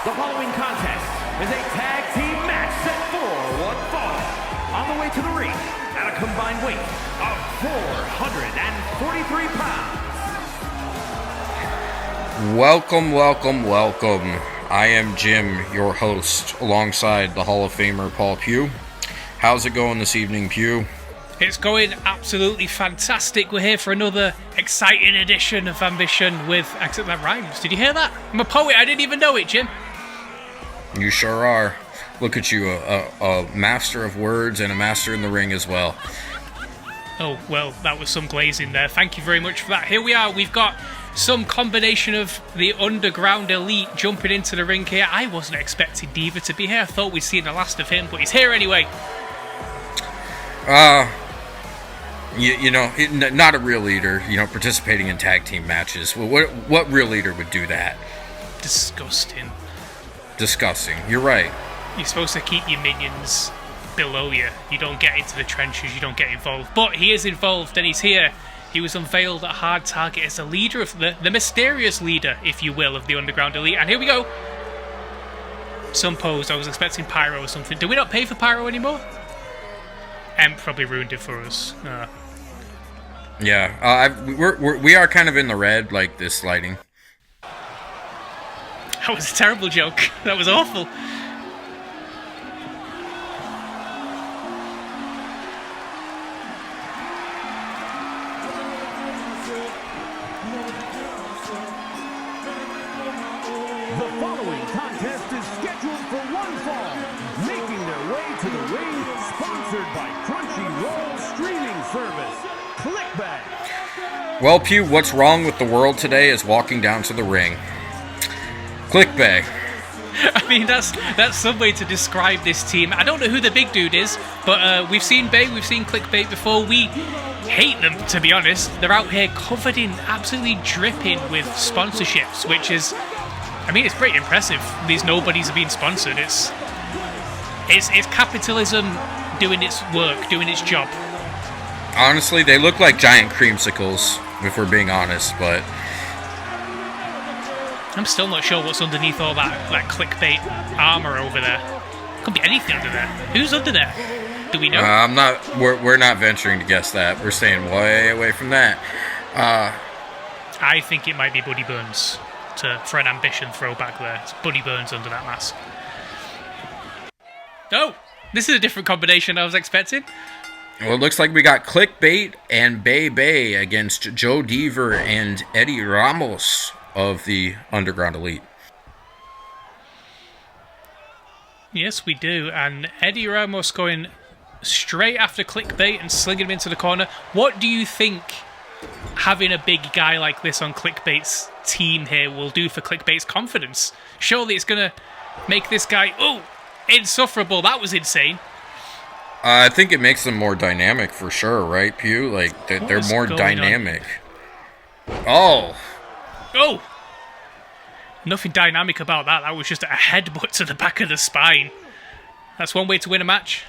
The following contest is a tag team match set for one fall. On the way to the ring at a combined weight of 443 pounds. Welcome, welcome, welcome. I am Jim, your host, alongside the Hall of Famer Paul Pugh. How's it going this evening, Pugh? It's going absolutely fantastic. We're here for another exciting edition of Ambition with... Except that rhymes. Did you hear that? I'm a poet. I didn't even know it, Jim. You sure are. Look at you, a master of words and a master in the ring as well. Oh, well, that was some glazing there. Thank you very much for that. Here we are. We've got some combination of the Underground Elite jumping into the ring here. I wasn't expecting Diva to be here. I thought we'd seen the last of him, but he's here anyway. You know, not a real leader, you know, participating in tag team matches. What real leader would do that? Disgusting. Disgusting. You're right. You're supposed to keep your minions below you. You don't get into the trenches, you don't get involved. But he is involved and he's here. He was unveiled at Hard Target as the leader of the mysterious leader, if you will, of the Underground Elite. And here we go. Some pose. I was expecting Pyro or something. Do we not pay for Pyro anymore? Emp probably ruined it for us. Yeah, we are kind of in the red, like this lighting. That was a terrible joke. That was awful. The following contest is scheduled for one fall. Making their way to the ring, sponsored by Crunchyroll streaming service, ClickBae. Well, Pugh, what's wrong with the world today is walking down to the ring. ClickBae. I mean, that's some way to describe this team. I don't know who the big dude is, but we've seen Bae, we've seen ClickBae before. We hate them, to be honest. They're out here covered in, absolutely dripping with sponsorships, which is, I mean, it's pretty impressive. These nobodies are being sponsored. It's capitalism doing its work, doing its job. Honestly, they look like giant creamsicles, if we're being honest, but... I'm still not sure what's underneath all that ClickBae armor over there. Could be anything under there. Who's under there? Do we know? We're not venturing to guess that. We're staying way away from that. I think it might be Buddy Burns for an Ambition throwback there. It's Buddy Burns under that mask. Oh, this is a different combination I was expecting. Well, it looks like we got ClickBae and Bae against Joe Deaver and Eddie Ramos of the Underground Elite. Yes, we do. And Eddie Ramos going straight after ClickBae and slinging him into the corner. What do you think having a big guy like this on ClickBae's team here will do for ClickBae's confidence? Surely it's going to make this guy, insufferable. That was insane. I think it makes them more dynamic for sure, right, Pugh? Like, they're more dynamic. Oh! Nothing dynamic about that. That was just a headbutt to the back of the spine. That's one way to win a match.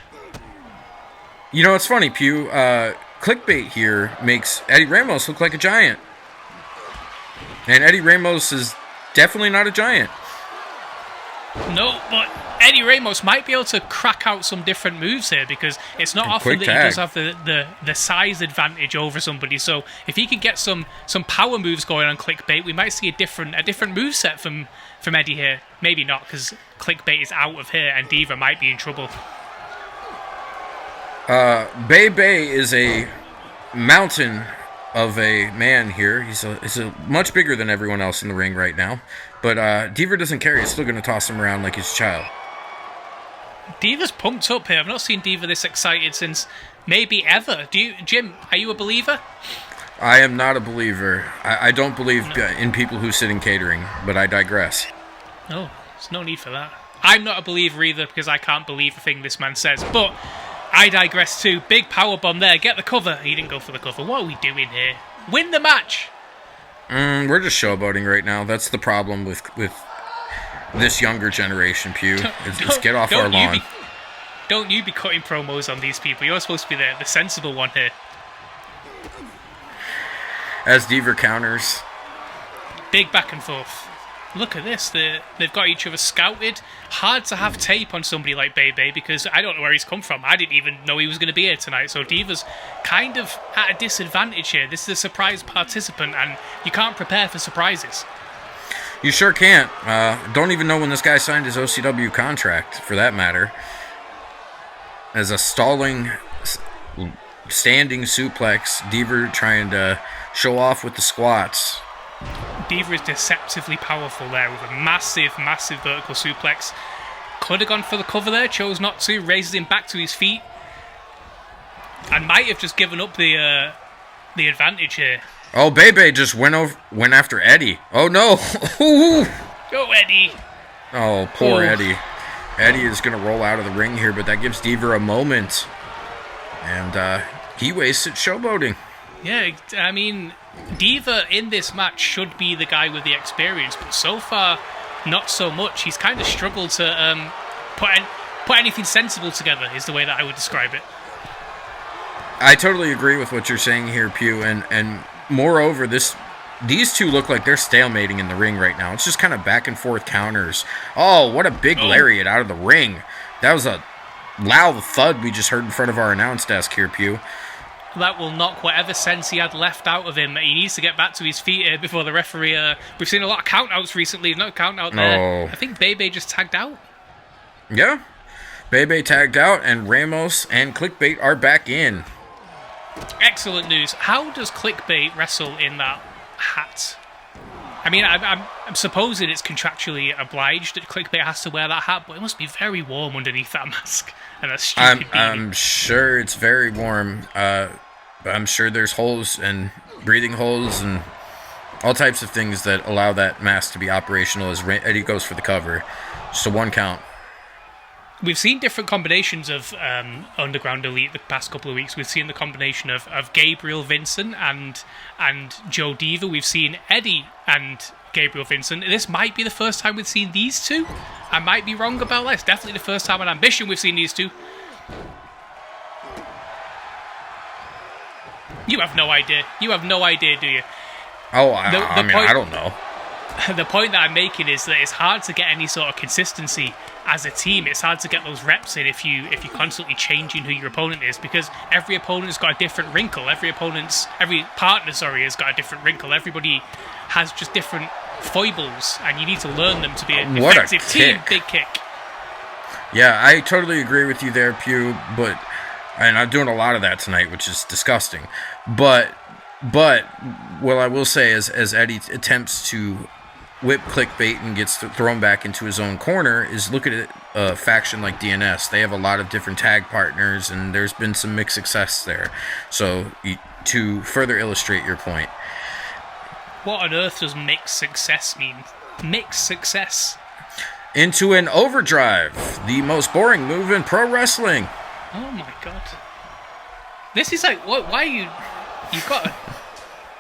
You know, it's funny, Pugh. ClickBae here makes Eddie Ramos look like a giant. And Eddie Ramos is definitely not a giant. No, but Eddie Ramos might be able to crack out some different moves here because it's not often that he does have the size advantage over somebody. So if he can get some power moves going on ClickBae, we might see a different moveset from Eddie here. Maybe not, because ClickBae is out of here and Diva might be in trouble. Bae is a mountain of a man here. He's a much bigger than everyone else in the ring right now. But Diva doesn't care. He's still going to toss him around like he's a child. Diva's pumped up here. I've not seen Diva this excited since maybe ever. Jim, are you a believer? I am not a believer. I don't believe in people who sit in catering, but I digress. No, there's no need for that. I'm not a believer either because I can't believe a thing this man says. But I digress too. Big power bomb there. Get the cover. He didn't go for the cover. What are we doing here? Win the match. We're just showboating right now. That's the problem with this younger generation, Pugh. It's get off our lawn. Don't you be cutting promos on these people. You're supposed to be the sensible one here. As Deaver counters. Big back and forth. Look at this. They've got each other scouted. Hard to have tape on somebody like Bebe because I don't know where he's come from. I didn't even know he was going to be here tonight. So Diva's kind of at a disadvantage here. This is a surprise participant, and you can't prepare for surprises. You sure can't. Don't even know when this guy signed his OCW contract, for that matter. As a stalling, standing suplex, Diva trying to show off with the squats. Diva is deceptively powerful there with a massive, massive vertical suplex. Could have gone for the cover there, chose not to, raises him back to his feet. And might have just given up the advantage here. Oh, Bebe just went after Eddie. Oh, no. Go, Eddie. Oh, poor Eddie. Eddie is going to roll out of the ring here, but that gives Diva a moment. And he wasted showboating. Yeah, I mean, Diva in this match should be the guy with the experience, but so far, not so much. He's kind of struggled to put anything sensible together, is the way that I would describe it. I totally agree with what you're saying here, Pugh, and moreover, these two look like they're stalemating in the ring right now. It's just kind of back and forth counters. Oh, what a big lariat out of the ring. That was a loud thud we just heard in front of our announce desk here, Pugh. That will knock whatever sense he had left out of him. He needs to get back to his feet here before the referee... we've seen a lot of countouts recently. No count out there. I think Bebe just tagged out. Yeah. Bebe tagged out, and Ramos and ClickBae are back in. Excellent news. How does ClickBae wrestle in that hat? I mean, I'm supposing it's contractually obliged that ClickBae has to wear that hat, but it must be very warm underneath that mask and a stupid beanie. I'm sure it's very warm. I'm sure there's holes and breathing holes and all types of things that allow that mask to be operational as Eddie goes for the cover. Just a 1 count. We've seen different combinations of Underground Elite the past couple of weeks. We've seen the combination of Gabriel Vincent and Joe Diva. We've seen Eddie and Gabriel Vincent. This might be the first time we've seen these two. I might be wrong about that. It's definitely the first time on Ambition we've seen these two. You have no idea. You have no idea, do you? Oh, I don't know. The point that I'm making is that it's hard to get any sort of consistency as a team. It's hard to get those reps in if you're constantly changing who your opponent is, because every opponent's got a different wrinkle. Every partner has got a different wrinkle. Everybody has just different foibles, and you need to learn them to be an effective team. Big kick. Yeah, I totally agree with you there, Pugh. And I'm doing a lot of that tonight, which is disgusting. But what I will say is, as Eddie attempts to whip ClickBae and gets thrown back into his own corner, is look at a faction like DNS. They have a lot of different tag partners, and there's been some mixed success there. So to further illustrate your point. What on earth does mixed success mean? Mixed success. Into an overdrive, the most boring move in pro wrestling. Oh my god. This is like, what? Why are you...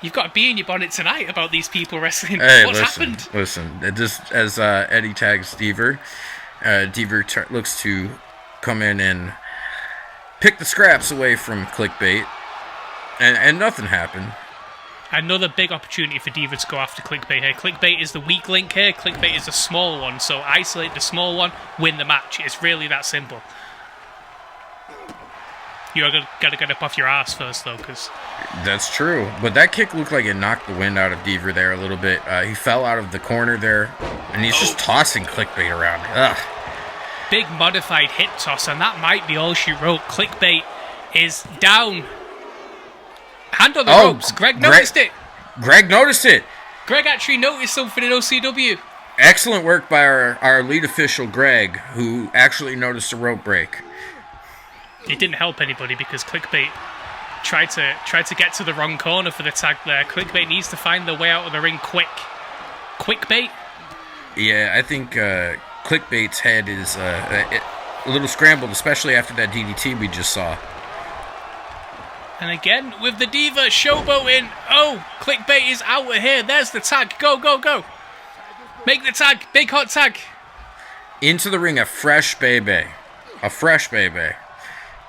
You've got to be in your bonnet tonight about these people wrestling. Hey, What's happened? Listen, just as Eddie tags Diva, Diva looks to come in and pick the scraps away from ClickBae, and nothing happened. Another big opportunity for Diva to go after ClickBae here. ClickBae is the weak link here. ClickBae is the small one, so isolate the small one, win the match. It's really that simple. You gotta get up off your ass first, though, because... That's true. But that kick looked like it knocked the wind out of Diva there a little bit. He fell out of the corner there, and he's just tossing ClickBae around. Ugh. Big modified hip toss, and that might be all she wrote. ClickBae is down. Hand on the ropes. Greg noticed it. Greg noticed it. Greg actually noticed something in OCW. Excellent work by our lead official, Greg, who actually noticed a rope break. It didn't help anybody because ClickBae tried to get to the wrong corner for the tag there. ClickBae needs to find the way out of the ring quick. ClickBae? Yeah, I think ClickBait's head is a little scrambled, especially after that DDT we just saw. And again, with the Diva showboating. Oh, ClickBae is out of here. There's the tag. Go, go, go. Make the tag. Big hot tag. Into the ring, a fresh Bebe. A fresh Bebe.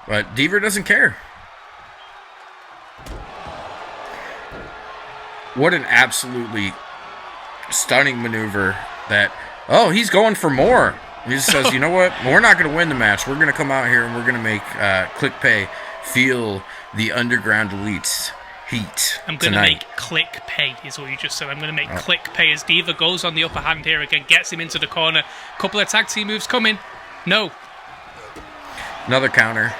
But Diva doesn't care. What an absolutely stunning maneuver that, oh, he's going for more. He just says, you know what? We're not going to win the match. We're going to come out here and we're going to make ClickBae feel the Underground Elite's heat. I'm going to make ClickBae, is what you just said. I'm going to make ClickBae as Diva goes on the upper hand here again, gets him into the corner. Couple of tag team moves coming. No. Another counter.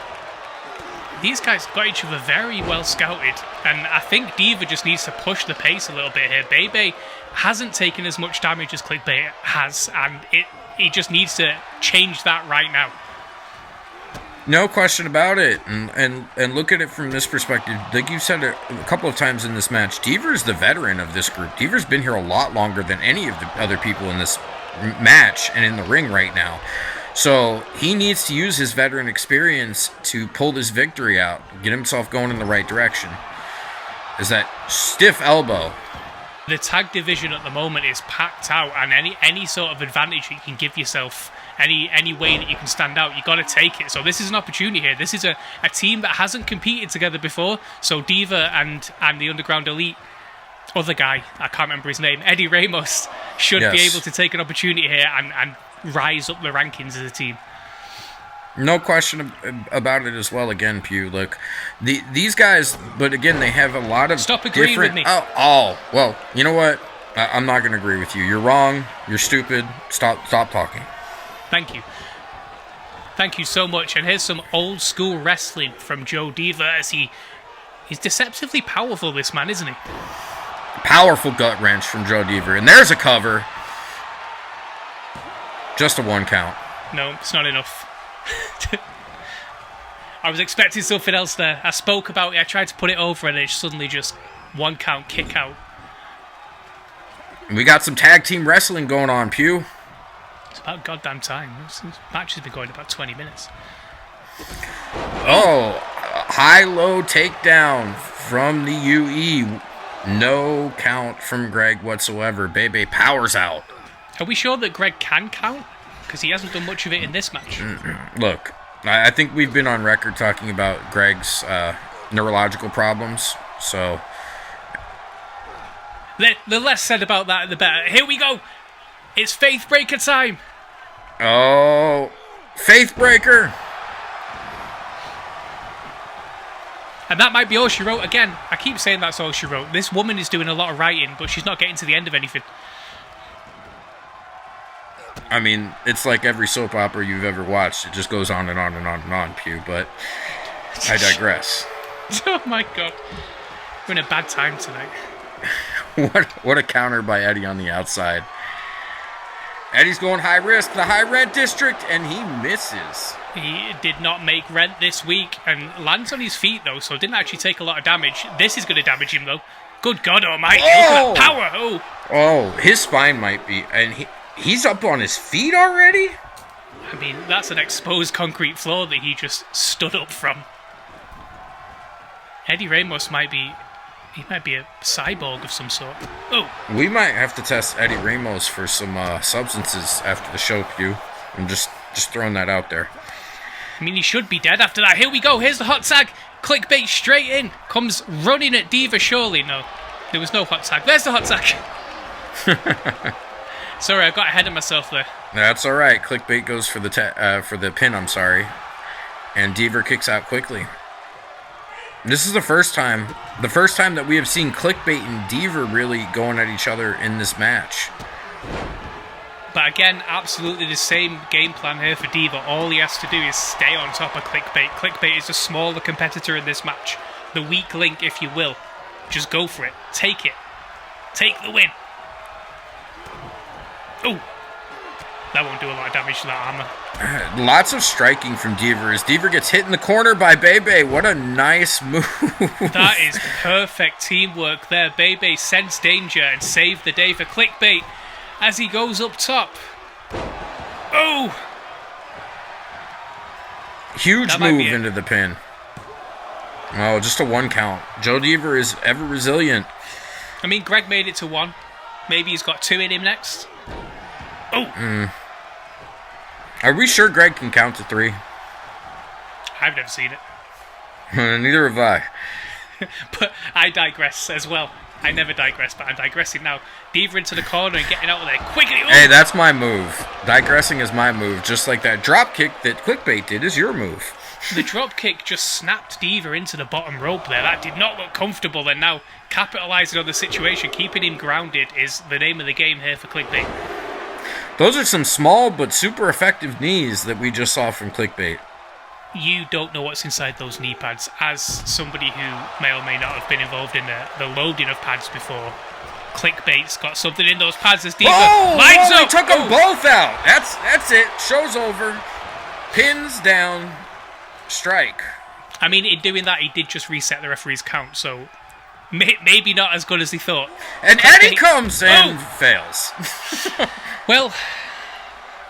These guys got each other very well scouted, and I think Diva just needs to push the pace a little bit here. Bebe hasn't taken as much damage as ClickBae has, and he just needs to change that right now. No question about it, and look at it from this perspective. Like you said a couple of times in this match, Deaver's the veteran of this group. Deaver's been here a lot longer than any of the other people in this match and in the ring right now. So he needs to use his veteran experience to pull this victory out, get himself going in the right direction. Is that stiff elbow? The tag division at the moment is packed out, and any sort of advantage you can give yourself, any way that you can stand out, you got to take it. So this is an opportunity here. This is a team that hasn't competed together before. So Diva and the Underground Elite, other guy, I can't remember his name, Eddie Ramos, should be able to take an opportunity here and rise up the rankings as a team. No question about it as well. Again, Pugh, look, these guys, but again, they have a lot of Stop agreeing with me. Oh, well, you know what? I'm not going to agree with you. You're wrong. You're stupid. Stop talking. Thank you. Thank you so much. And here's some old school wrestling from Joe Diva as he's deceptively powerful, this man, isn't he? Powerful gut wrench from Joe Diva. And there's a cover. Just a 1 count. No, it's not enough. I was expecting something else there. I spoke about it, I tried to put it over, and it's suddenly just 1 count, kick out. We got some tag team wrestling going on, Pugh. It's about goddamn time. This match has been going about 20 minutes. Oh, high-low takedown from the UE. No count from Greg whatsoever. Bebe powers out. Are we sure that Greg can count? Because he hasn't done much of it in this match. Look, I think we've been on record talking about Greg's neurological problems, so... The less said about that, the better. Here we go! It's Faith Breaker time! Oh, Faith Breaker! And that might be all she wrote. Again, I keep saying that's all she wrote. This woman is doing a lot of writing, but she's not getting to the end of anything. I mean, it's like every soap opera you've ever watched. It just goes on and on and on and on, Pugh, but I digress. Oh my god. We're in a bad time tonight. What a counter by Eddie on the outside. Eddie's going high risk, the high rent district, and he misses. He did not make rent this week and lands on his feet, though, so didn't actually take a lot of damage. This is going to damage him, though. Good God almighty, look at that power! Oh, his spine might be, and he's up on his feet already? I mean, that's an exposed concrete floor that he just stood up from. Eddie Ramos might be a cyborg of some sort. Oh! We might have to test Eddie Ramos for some substances after the show, Pugh. I'm just throwing that out there. I mean, he should be dead after that. Here we go. Here's the hot tag. ClickBae straight in. Comes running at Diva, surely. No, there was no hot tag. There's the hot tag. Sorry, I got ahead of myself there. That's all right. ClickBae goes for the pin, I'm sorry. And Diva kicks out quickly. This is the first time that we have seen ClickBae and Diva really going at each other in this match. But again, absolutely the same game plan here for Diva. All he has to do is stay on top of ClickBae. ClickBae is a smaller competitor in this match. The weak link, if you will. Just go for it. Take it. Take the win. Oh, that won't do a lot of damage to that armor. Lots of striking from Diva as Diva gets hit in the corner by Bebe. What a nice move. That is perfect teamwork there. Bebe sensed danger and saved the day for ClickBae as he goes up top. Oh! Huge move into the pin. Oh, just a 1 count. Joe Diva is ever resilient. I mean, Greg made it to 1. Maybe he's got 2 in him next. Oh! Are we sure Greg can count to 3? I've never seen it. Neither have I. But I digress as well. I never digress, but I'm digressing now. Diva into the corner and getting out of there quickly. Hey, that's my move. Digressing is my move. Just like that drop kick that ClickBae did is your move. The drop kick just snapped Diva into the bottom rope there. That did not look comfortable. And now capitalising on the situation, keeping him grounded is the name of the game here for ClickBae. Those are some small but super effective knees that we just saw from ClickBae. You don't know what's inside those knee pads. As somebody who may or may not have been involved in the loading of pads before, ClickBae's got something in those pads as Diva lines up. He took them both out. That's it. Show's over. Pins down. Strike. I mean, in doing that, he did just reset the referee's count, so maybe not as good as he thought. And Eddie comes and fails. Well,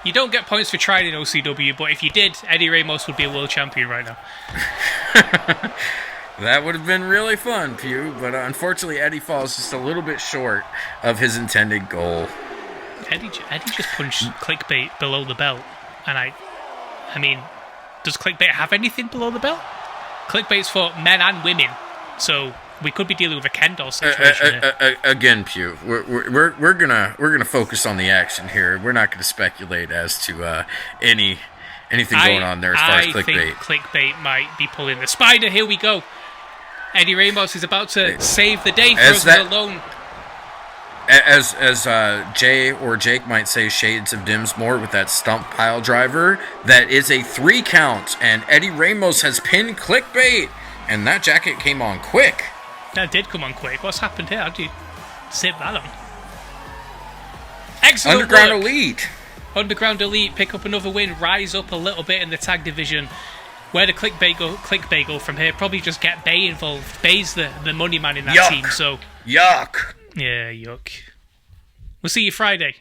you don't get points for trying in OCW, but if you did, Eddie Ramos would be a world champion right now. That would have been really fun, Pugh, but unfortunately Eddie falls just a little bit short of his intended goal. Eddie just punched ClickBae below the belt, and I mean, does ClickBae have anything below the belt? ClickBae's for men and women, so we could be dealing with a Ken doll situation here. Again, Pugh, we're gonna focus on the action here. We're not gonna speculate as to anything going on there as far as ClickBae. I think ClickBae might be pulling the spider. Here we go. Eddie Ramos is about to save the day, throws it alone. As Jay or Jake might say, shades of Dinsmore with that stump pile driver. That is a 3 count, and Eddie Ramos has pinned ClickBae, and that jacket came on quick. That did come on quick. What's happened here? How do you zip that on? Excellent Underground work. Elite. Underground Elite pick up another win, rise up a little bit in the tag division. Where the ClickBae go from here? Probably just get Bae involved. Bae's the money man in that team, so... Yuck. Yeah, yuck. We'll see you Friday.